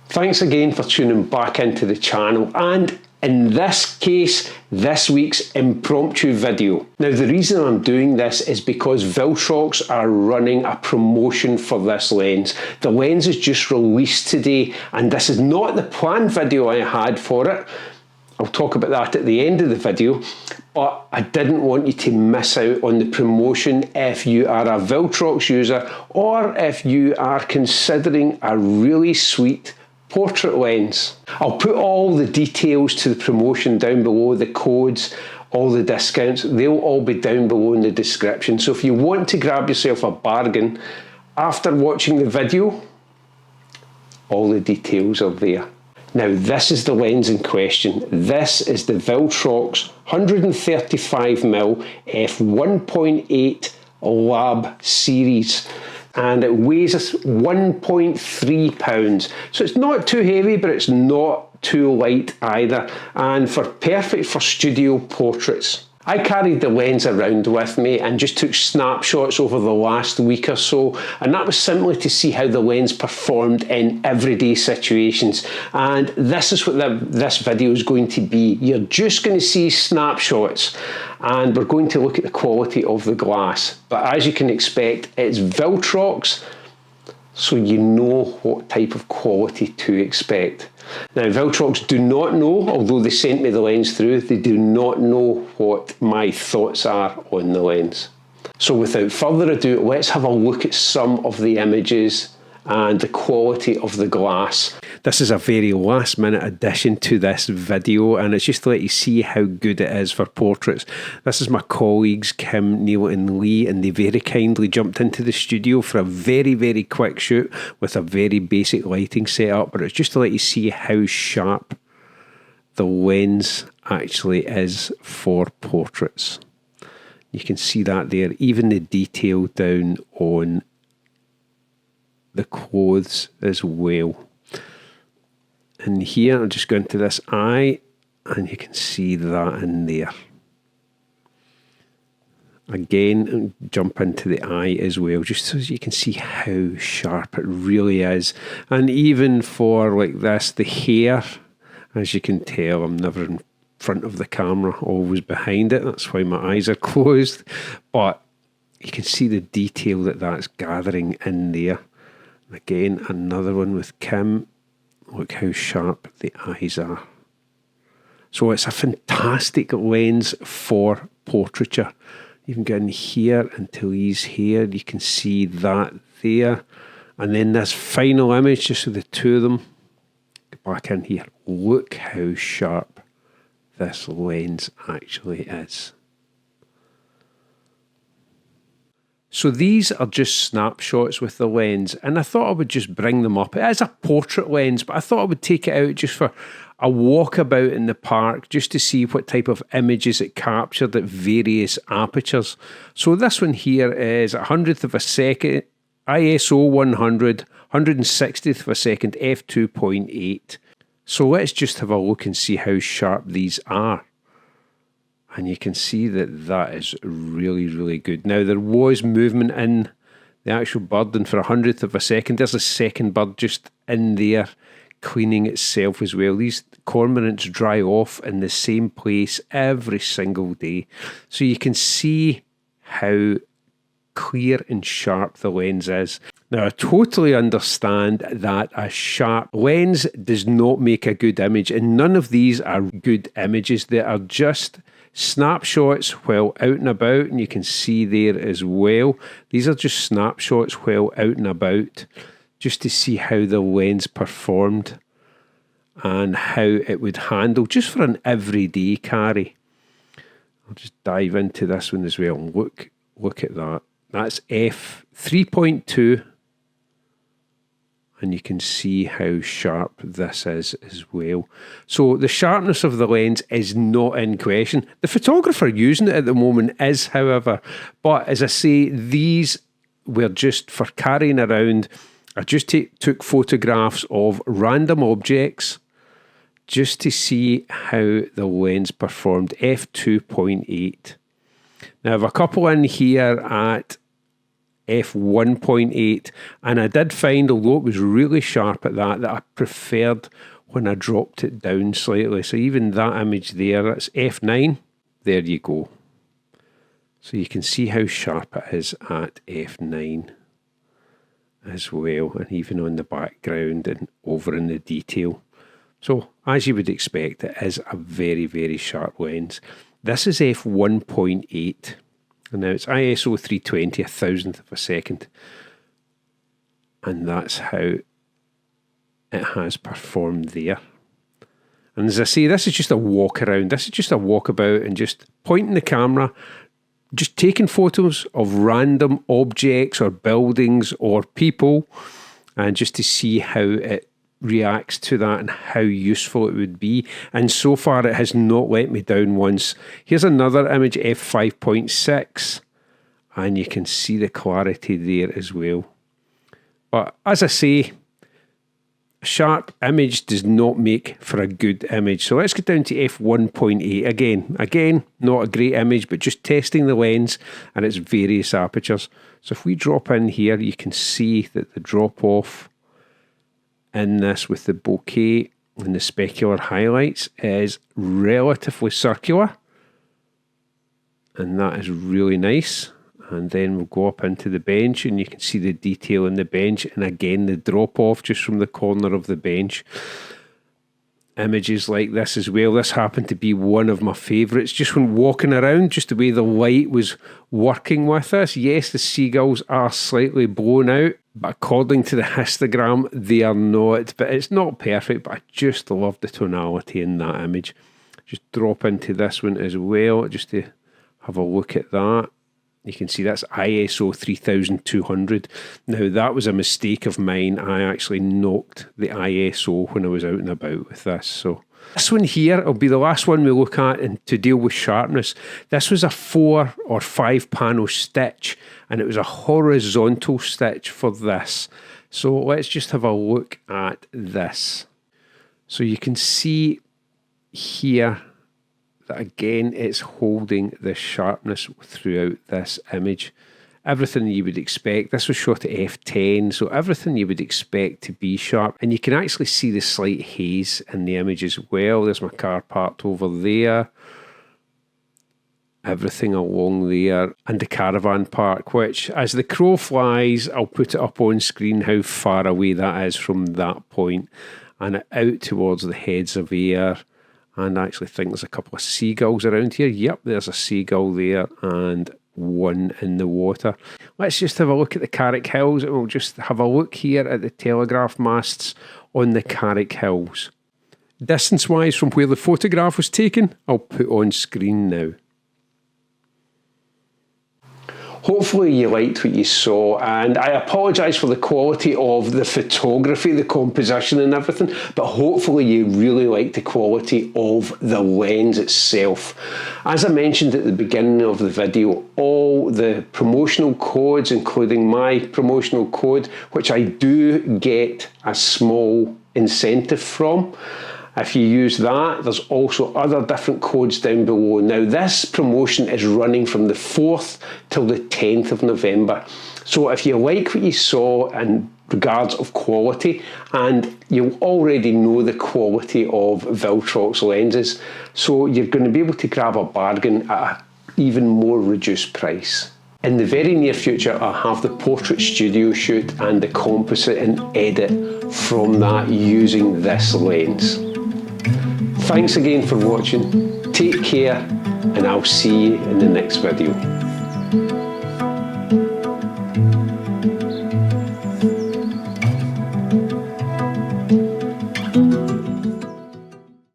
Thanks again for tuning back into the channel, and in this case, this week's impromptu video. Now the reason I'm doing this is because Viltrox are running a promotion for this lens. The lens is just released today, and this is not the planned video I had for it. I'll talk about that at the end of the video, but I didn't want you to miss out on the promotion if you are a Viltrox user or if you are considering a really sweet portrait lens. I'll put all the details to the promotion down below, the codes, all the discounts, they'll all be down below in the description. So if you want to grab yourself a bargain after watching the video, all the details are there. Now this is the lens in question. This is the Viltrox 135mm F1.8 Lab series, and it weighs us 1.3 pounds. So it's not too heavy, but it's not too light either, and perfect for studio portraits. I carried the lens around with me and just took snapshots over the last week or so, and that was simply to see how the lens performed in everyday situations. And this is what this video is going to be. You're just going to see snapshots, and we're going to look at the quality of the glass. But as you can expect, it's Viltrox, so you know what type of quality to expect. Now Viltrox do not know, although they sent me the lens through, they do not know what my thoughts are on the lens. So without further ado, let's have a look at some of the images and the quality of the glass. This is a very last minute addition to this video, and it's just to let you see how good it is for portraits. This is my colleagues Kim, Neil and Lee, and they very kindly jumped into the studio for a very quick shoot with a very basic lighting setup, but it's just to let you see how sharp the lens actually is for portraits. You can see that there, even the detail down on the clothes as well. And here I'll just go into this eye, and you can see that in there. Again, jump into the eye as well, just so you can see how sharp it really is. And even for like this, the hair, as you can tell, I'm never in front of the camera, always behind it. That's why my eyes are closed. But you can see the detail that that's gathering in there. Again, another one with Kim. Look how sharp the eyes are. So it's a fantastic lens for portraiture. Even getting here until he's here, you can see that there. And then this final image, just of the two of them. Get back in here. Look how sharp this lens actually is. So these are just snapshots with the lens, and I thought I would just bring them up. It is a portrait lens, but I thought I would take it out just for a walkabout in the park, just to see what type of images it captured at various apertures. So this one here is a 100th of a second, ISO 100, 160th of a second, f2.8. So let's just have a look and see how sharp these are. And you can see that that is really good. Now there was movement in the actual bird, and for a 100th of a second, there's a second bird just in there cleaning itself as well. These cormorants dry off in the same place every single day. So you can see how clear and sharp the lens is. Now I totally understand that a sharp lens does not make a good image, and none of these are good images. They are just snapshots while out and about, and you can see there as well. These are just snapshots while out and about, just to see how the lens performed and how it would handle just for an everyday carry. I'll just dive into this one as well and look at that. That's f3.2. And you can see how sharp this is as well. So the sharpness of the lens is not in question. The photographer using it at the moment is, however. But as I say, these were just for carrying around. I just took photographs of random objects just to see how the lens performed. f2.8. Now I have a couple in here at F1.8, and I did find, although it was really sharp at that I preferred when I dropped it down slightly. So even that image there, that's F9, there you go. So you can see how sharp it is at F9 as well, and even on the background and over in the detail. So as you would expect, it is a very, very sharp lens. This is f1.8, and now it's ISO 320, 1,000th of a second, and that's how it has performed there. And as I say, this is just a walk around, this is just a walkabout, and just pointing the camera, just taking photos of random objects or buildings or people, and just to see how it reacts to that and how useful it would be. And so far it has not let me down once. Here's another image, f5.6, and you can see the clarity there as well. But as I say, a sharp image does not make for a good image. So let's get down to f1.8 again, not a great image, but just testing the lens and its various apertures. So if we drop in here, you can see that the drop off in this with the bokeh and the specular highlights is relatively circular, and that is really nice. And then we'll go up into the bench and you can see the detail in the bench, and again the drop off just from the corner of the bench. Images like this as well, this happened to be one of my favourites just when walking around, just the way the light was working with us. Yes, the seagulls are slightly blown out, but according to the histogram they are not, but it's not perfect, but I just love the tonality in that image. Just drop into this one as well just to have a look at that. You can see that's ISO 3200. Now that was a mistake of mine. I actually knocked the ISO when I was out and about with this. So this one here will be the last one we look at and to deal with sharpness. This was a 4 or 5 panel stitch, and it was a horizontal stitch for this. So let's just have a look at this. So you can see here that again it's holding the sharpness throughout this image. Everything you would expect. This was shot at f10, so everything you would expect to be sharp. And you can actually see the slight haze in the image as well. There's my car parked over there. Everything along there, and the caravan park, which as the crow flies, I'll put it up on screen how far away that is from that point, and out towards the heads of air. And I actually think there's a couple of seagulls around here. Yep, there's a seagull there and one in the water. Let's just have a look at the Carrick Hills, and we'll just have a look here at the telegraph masts on the Carrick Hills. Distance-wise from where the photograph was taken, I'll put on screen now. Hopefully you liked what you saw, and I apologise for the quality of the photography, the composition and everything, but hopefully you really liked the quality of the lens itself. As I mentioned at the beginning of the video, all the promotional codes, including my promotional code, which I do get a small incentive from, if you use that, there's also other different codes down below. Now this promotion is running from the 4th till the 10th of November. So if you like what you saw in regards of quality, and you already know the quality of Viltrox lenses, so you're going to be able to grab a bargain at an even more reduced price. In the very near future, I'll have the portrait studio shoot and the composite and edit from that using this lens. Thanks again for watching, take care, and I'll see you in the next video.